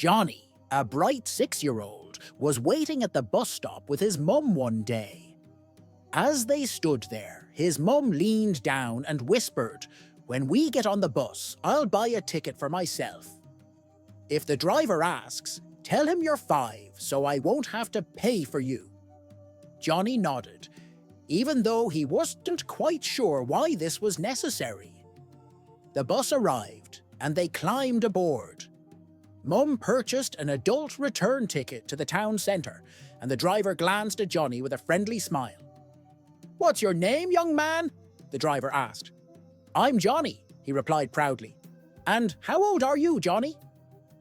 Johnny, a bright 6-year-old, was waiting at the bus stop with his mum one day. As they stood there, his mum leaned down and whispered, "When we get on the bus, I'll buy a ticket for myself. If the driver asks, tell him you're 5 so I won't have to pay for you." Johnny nodded, even though he wasn't quite sure why this was necessary. The bus arrived and they climbed aboard. Mum purchased an adult return ticket to the town centre, and the driver glanced at Johnny with a friendly smile. "What's your name, young man?" the driver asked. "I'm Johnny," he replied proudly. "And how old are you, Johnny?"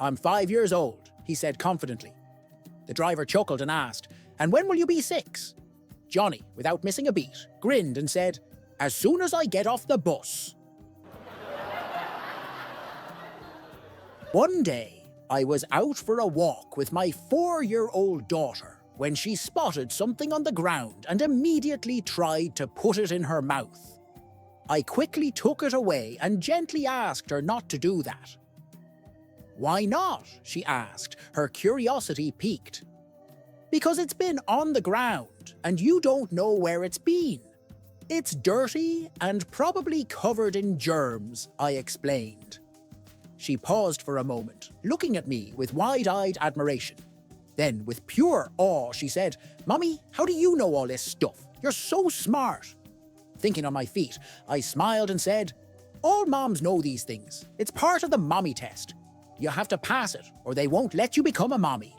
"I'm 5 years old," he said confidently. The driver chuckled and asked, "And when will you be 6? Johnny, without missing a beat, grinned and said, "As soon as I get off the bus." One day, I was out for a walk with my 4-year-old daughter when she spotted something on the ground and immediately tried to put it in her mouth. I quickly took it away and gently asked her not to do that. "Why not?" she asked, her curiosity piqued. "Because it's been on the ground and you don't know where it's been. It's dirty and probably covered in germs," I explained. She paused for a moment, looking at me with wide-eyed admiration. Then, with pure awe, she said, "Mummy, how do you know all this stuff? You're so smart." Thinking on my feet, I smiled and said, "All moms know these things. It's part of the mommy test. You have to pass it, or they won't let you become a mommy."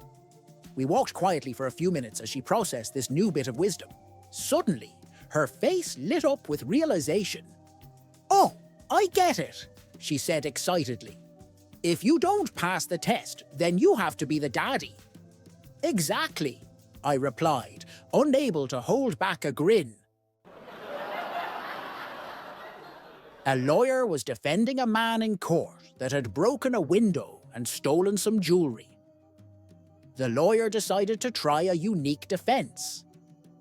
We walked quietly for a few minutes as she processed this new bit of wisdom. Suddenly, her face lit up with realization. "Oh, I get it," she said excitedly. "If you don't pass the test, then you have to be the daddy." "Exactly," I replied, unable to hold back a grin. A lawyer was defending a man in court that had broken a window and stolen some jewelry. The lawyer decided to try a unique defense.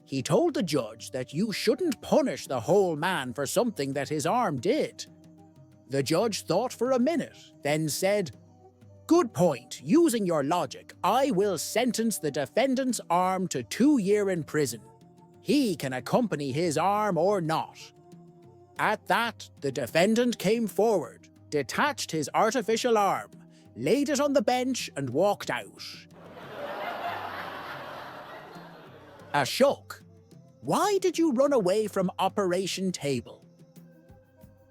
He told the judge that you shouldn't punish the whole man for something that his arm did. The judge thought for a minute, then said, "Good point. Using your logic, I will sentence the defendant's arm to 2 years in prison. He can accompany his arm or not." At that, the defendant came forward, detached his artificial arm, laid it on the bench and walked out. Ashok, why did you run away from Operation Table?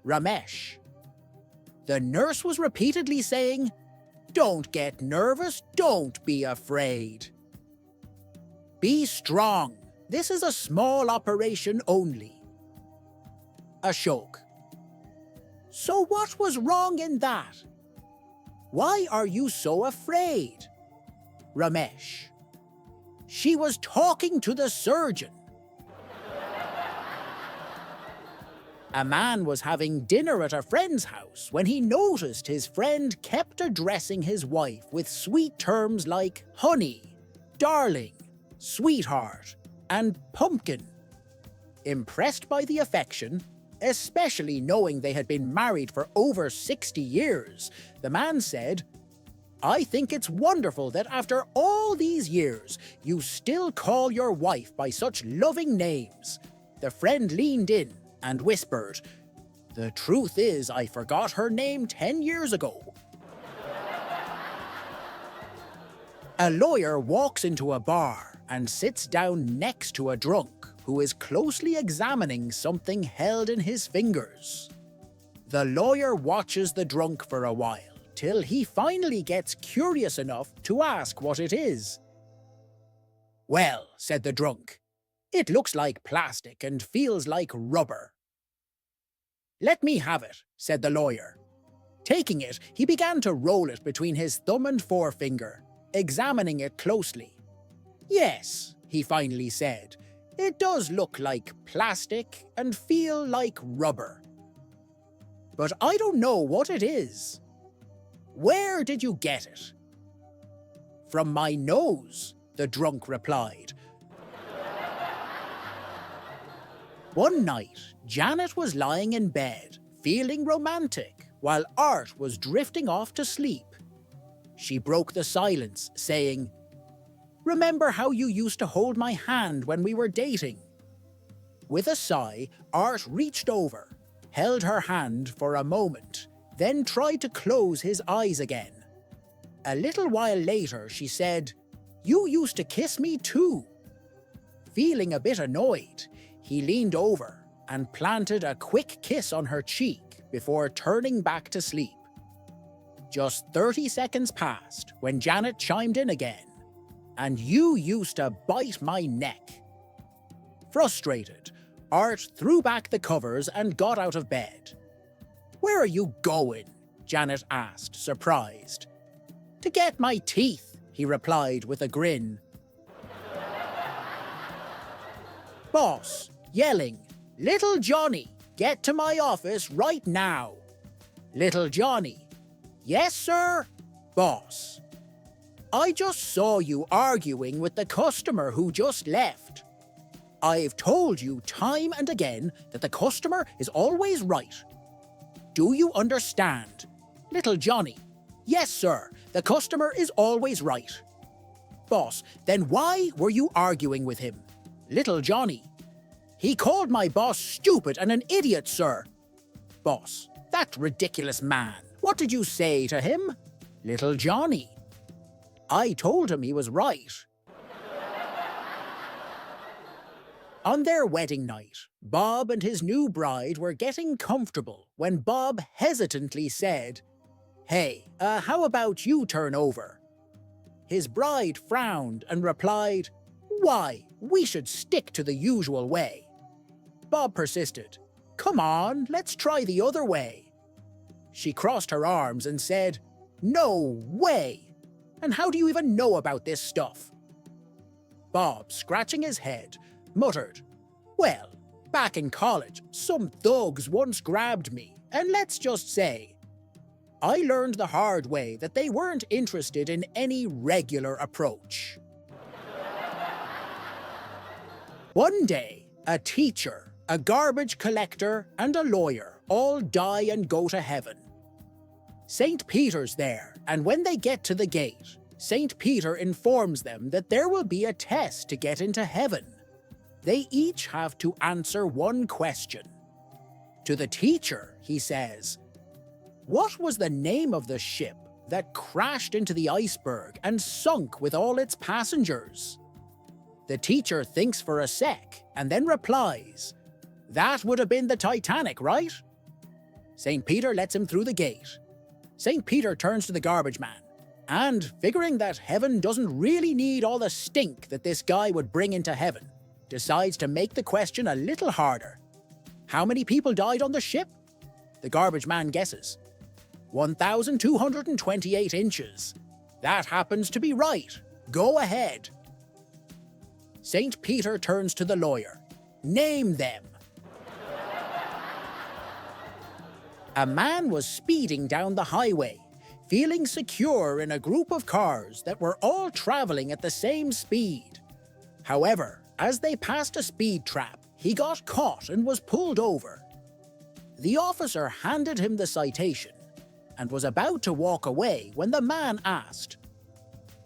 Ramesh, the nurse was repeatedly saying, "Don't get nervous, don't be afraid." Be strong, this is a small operation only. Ashok, so what was wrong in that? Why are you so afraid? Ramesh, she was talking to the surgeon. A man was having dinner at a friend's house when he noticed his friend kept addressing his wife with sweet terms like honey, darling, sweetheart, and pumpkin. Impressed by the affection, especially knowing they had been married for over 60 years, the man said, "I think it's wonderful that after all these years, you still call your wife by such loving names." The friend leaned in and whispered, "The truth is, I forgot her name 10 years ago." A lawyer walks into a bar and sits down next to a drunk who is closely examining something held in his fingers. The lawyer watches the drunk for a while, till he finally gets curious enough to ask what it is. "Well," said the drunk, "it looks like plastic and feels like rubber." "Let me have it," said the lawyer. Taking it, he began to roll it between his thumb and forefinger, examining it closely. "Yes," he finally said, "it does look like plastic and feel like rubber. But I don't know what it is. Where did you get it?" "From my nose," the drunk replied. One night, Janet was lying in bed, feeling romantic, while Art was drifting off to sleep. She broke the silence, saying, "Remember how you used to hold my hand when we were dating?" With a sigh, Art reached over, held her hand for a moment, then tried to close his eyes again. A little while later, she said, "You used to kiss me too." Feeling a bit annoyed, he leaned over and planted a quick kiss on her cheek before turning back to sleep. Just 30 seconds passed when Janet chimed in again. "And you used to bite my neck." Frustrated, Art threw back the covers and got out of bed. "Where are you going?" Janet asked, surprised. "To get my teeth," he replied with a grin. Boss, yelling, "Little Johnny, get to my office right now." Little Johnny, "Yes, sir." Boss, "I just saw you arguing with the customer who just left. I've told you time and again that the customer is always right. Do you understand?" Little Johnny, "Yes, sir, the customer is always right." Boss, "Then why were you arguing with him?" Little Johnny, "He called my boss stupid and an idiot, sir." Boss, "That ridiculous man. What did you say to him?" Little Johnny, "I told him he was right." On their wedding night, Bob and his new bride were getting comfortable when Bob hesitantly said, "Hey, how about you turn over?" His bride frowned and replied, "Why, we should stick to the usual way." Bob persisted, "Come on, let's try the other way." She crossed her arms and said, "No way! And how do you even know about this stuff?" Bob, scratching his head, muttered, "Well, back in college, some thugs once grabbed me, and let's just say, I learned the hard way that they weren't interested in any regular approach." One day, a teacher, a garbage collector, and a lawyer all die and go to heaven. St. Peter's there, and when they get to the gate, St. Peter informs them that there will be a test to get into heaven. They each have to answer one question. To the teacher, he says, "What was the name of the ship that crashed into the iceberg and sunk with all its passengers?" The teacher thinks for a sec and then replies, "That would have been the Titanic, right?" St. Peter lets him through the gate. St. Peter turns to the garbage man, and figuring that heaven doesn't really need all the stink that this guy would bring into heaven, decides to make the question a little harder. "How many people died on the ship?" The garbage man guesses. 1,228 inches. That happens to be right. Go ahead. St. Peter turns to the lawyer. "Name them." A man was speeding down the highway, feeling secure in a group of cars that were all traveling at the same speed. However, as they passed a speed trap, he got caught and was pulled over. The officer handed him the citation and was about to walk away when the man asked,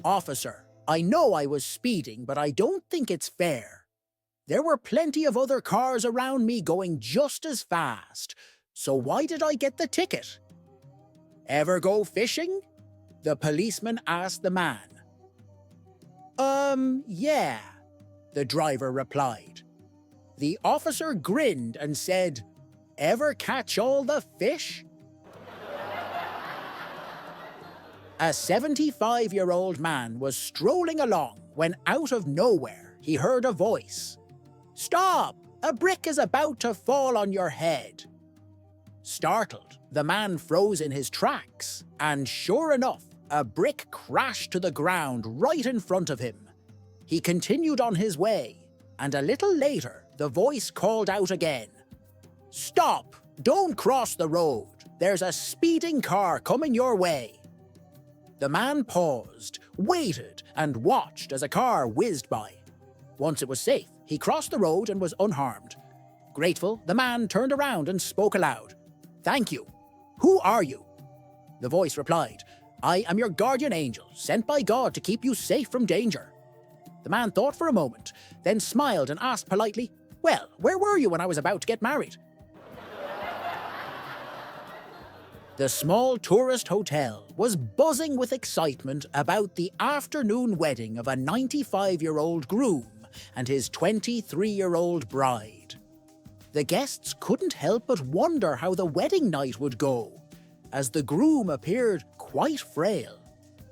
"Officer, I know I was speeding, but I don't think it's fair. There were plenty of other cars around me going just as fast, so why did I get the ticket?" "Ever go fishing?" the policeman asked the man. Yeah," the driver replied. The officer grinned and said, "Ever catch all the fish?" A 75-year-old man was strolling along when out of nowhere he heard a voice. "Stop! A brick is about to fall on your head." Startled, the man froze in his tracks, and sure enough, a brick crashed to the ground right in front of him. He continued on his way, and a little later, the voice called out again, "Stop! Don't cross the road. There's a speeding car coming your way." The man paused, waited, and watched as a car whizzed by. Once it was safe, he crossed the road and was unharmed. Grateful, the man turned around and spoke aloud. "Thank you. Who are you?" The voice replied, I am your guardian angel, sent by God to keep you safe from danger." The man thought for a moment, then smiled and asked politely, "Well, where were you when I was about to get married?" The small tourist hotel was buzzing with excitement about the afternoon wedding of a 95-year-old groom and his 23-year-old bride. The guests couldn't help but wonder how the wedding night would go, as the groom appeared quite frail,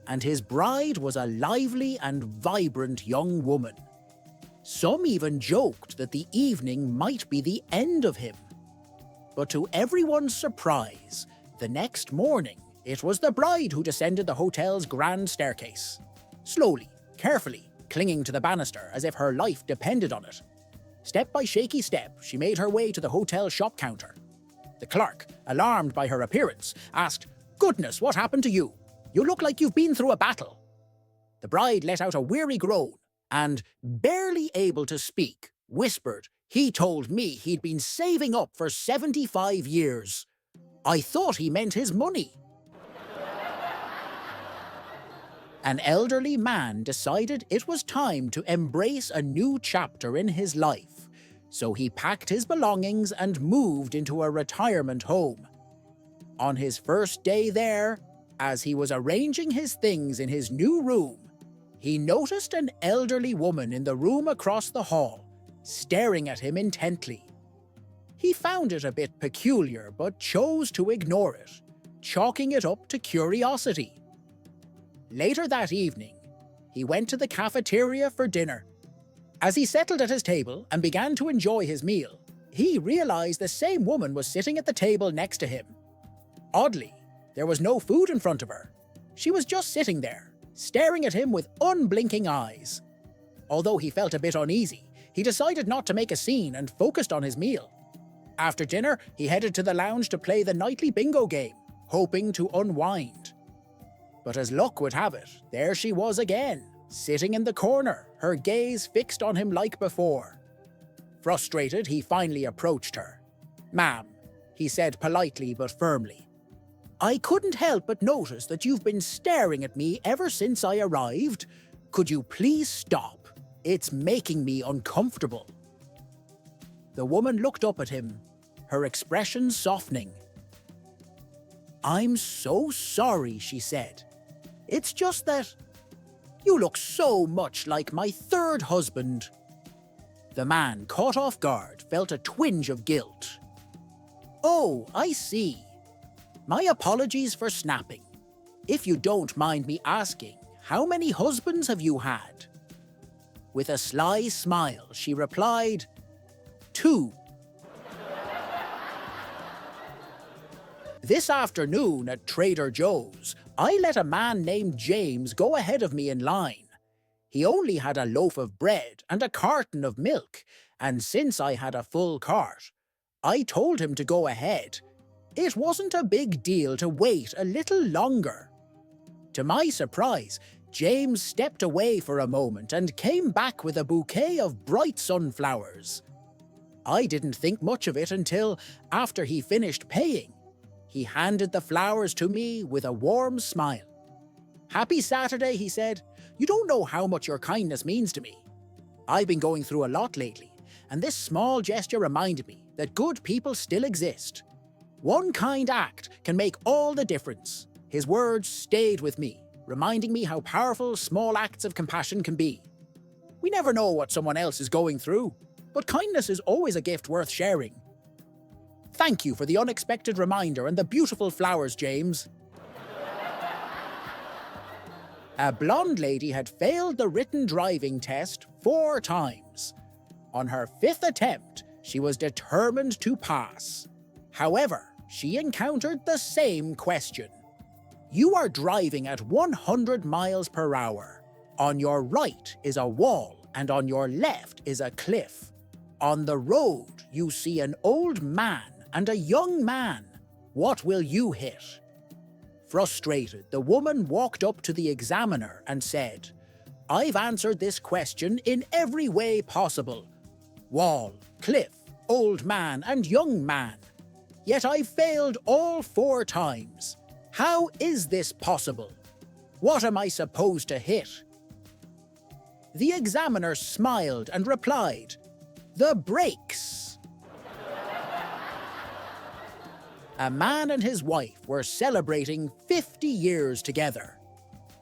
and his bride was a lively and vibrant young woman. Some even joked that the evening might be the end of him. But to everyone's surprise, the next morning, it was the bride who descended the hotel's grand staircase. Slowly, carefully, clinging to the banister as if her life depended on it. Step by shaky step, she made her way to the hotel shop counter. The clerk, alarmed by her appearance, asked, "Goodness, what happened to you? You look like you've been through a battle." The bride let out a weary groan and, barely able to speak, whispered, "He told me he'd been saving up for 75 years. I thought he meant his money." An elderly man decided it was time to embrace a new chapter in his life, so he packed his belongings and moved into a retirement home. On his first day there, as he was arranging his things in his new room, he noticed an elderly woman in the room across the hall, staring at him intently. He found it a bit peculiar, but chose to ignore it, chalking it up to curiosity. Later that evening, he went to the cafeteria for dinner. As he settled at his table and began to enjoy his meal, he realized the same woman was sitting at the table next to him. Oddly, there was no food in front of her. She was just sitting there, staring at him with unblinking eyes. Although he felt a bit uneasy, he decided not to make a scene and focused on his meal. After dinner, he headed to the lounge to play the nightly bingo game, hoping to unwind. But as luck would have it, there she was again, sitting in the corner, her gaze fixed on him like before. Frustrated, he finally approached her. "Ma'am," he said politely but firmly, "I couldn't help but notice that you've been staring at me ever since I arrived. Could you please stop? It's making me uncomfortable." The woman looked up at him, her expression softening. "I'm so sorry," she said. "It's just that you look so much like my third husband." The man, caught off guard, felt a twinge of guilt. "Oh, I see. My apologies for snapping. If you don't mind me asking, how many husbands have you had?" With a sly smile, she replied, "2. This afternoon at Trader Joe's, I let a man named James go ahead of me in line. He only had a loaf of bread and a carton of milk, and since I had a full cart, I told him to go ahead. It wasn't a big deal to wait a little longer." To my surprise, James stepped away for a moment and came back with a bouquet of bright sunflowers. I didn't think much of it until, after he finished paying, he handed the flowers to me with a warm smile. "Happy Saturday," he said. "You don't know how much your kindness means to me. I've been going through a lot lately, and this small gesture reminded me that good people still exist. One kind act can make all the difference." His words stayed with me, reminding me how powerful small acts of compassion can be. We never know what someone else is going through, but kindness is always a gift worth sharing. Thank you for the unexpected reminder and the beautiful flowers, James. A blonde lady had failed the written driving test 4 times. On her 5th attempt, she was determined to pass. However, she encountered the same question. You are driving at 100 miles per hour. On your right is a wall, and on your left is a cliff. On the road, you see an old man and a young man. What will you hit? Frustrated, the woman walked up to the examiner and said, I've answered this question in every way possible. Wall, cliff, old man, and young man. Yet I failed all 4 times. How is this possible? What am I supposed to hit? The examiner smiled and replied, "The brakes." A man and his wife were celebrating 50 years together.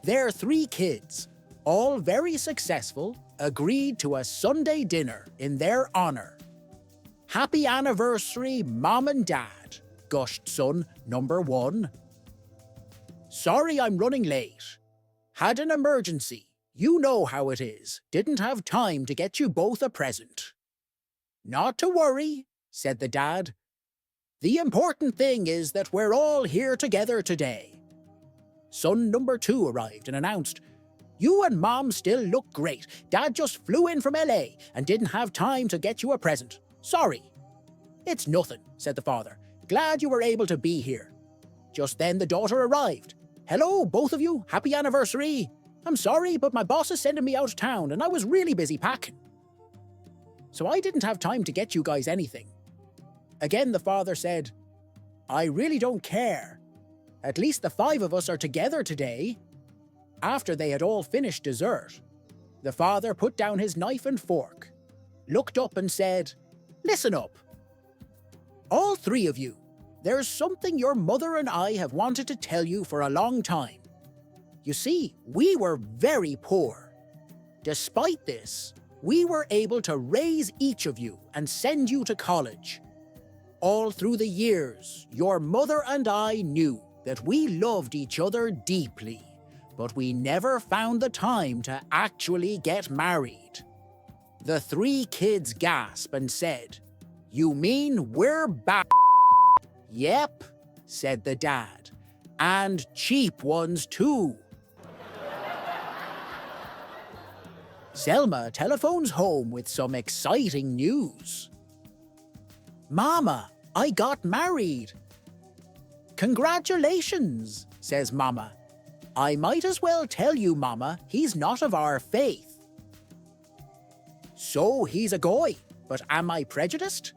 Their 3 kids, all very successful, agreed to a Sunday dinner in their honor. "Happy anniversary, Mom and Dad," gushed son number 1. "Sorry I'm running late. Had an emergency. You know how it is. Didn't have time to get you both a present." "Not to worry," said the dad. "The important thing is that we're all here together today." Son number 2 arrived and announced, "You and Mom still look great. Dad just flew in from LA and didn't have time to get you a present. Sorry." "It's nothing," said the father. "Glad you were able to be here." Just then the daughter arrived. "Hello, both of you. Happy anniversary. I'm sorry, but my boss is sending me out of town and I was really busy packing, so I didn't have time to get you guys anything." Again the father said, "I really don't care. At least the 5 of us are together today." After they had all finished dessert, the father put down his knife and fork, looked up and said, "Listen up. All 3 of you, there's something your mother and I have wanted to tell you for a long time. You see, we were very poor. Despite this, we were able to raise each of you and send you to college. All through the years, your mother and I knew that we loved each other deeply, but we never found the time to actually get married." The 3 kids gasped and said, "You mean we're "Yep," said the dad, "and cheap ones too." Selma telephones home with some exciting news. "Mama, I got married." "Congratulations," says Mama. "I might as well tell you, Mama, he's not of our faith." "So he's a goy, but am I prejudiced?"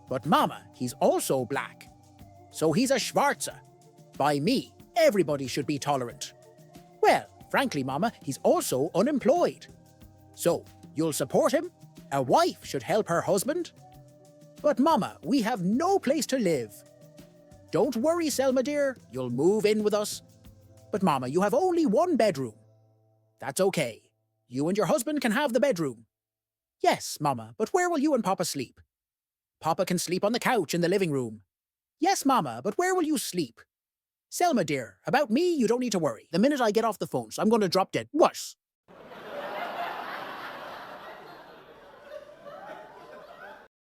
"But Mama, he's also black. So he's a Schwarzer. By me, everybody should be tolerant." "Well, frankly, Mama, he's also unemployed. So, you'll support him? A wife should help her husband." "But Mama, we have no place to live." "Don't worry, Selma dear, you'll move in with us." "But Mama, you have only 1 bedroom." "That's okay. You and your husband can have the bedroom." "Yes, Mama, but where will you and Papa sleep?" "Papa can sleep on the couch in the living room." "Yes, Mama, but where will you sleep?" "Selma dear, about me you don't need to worry. The minute I get off the phone, so I'm going to drop dead. What?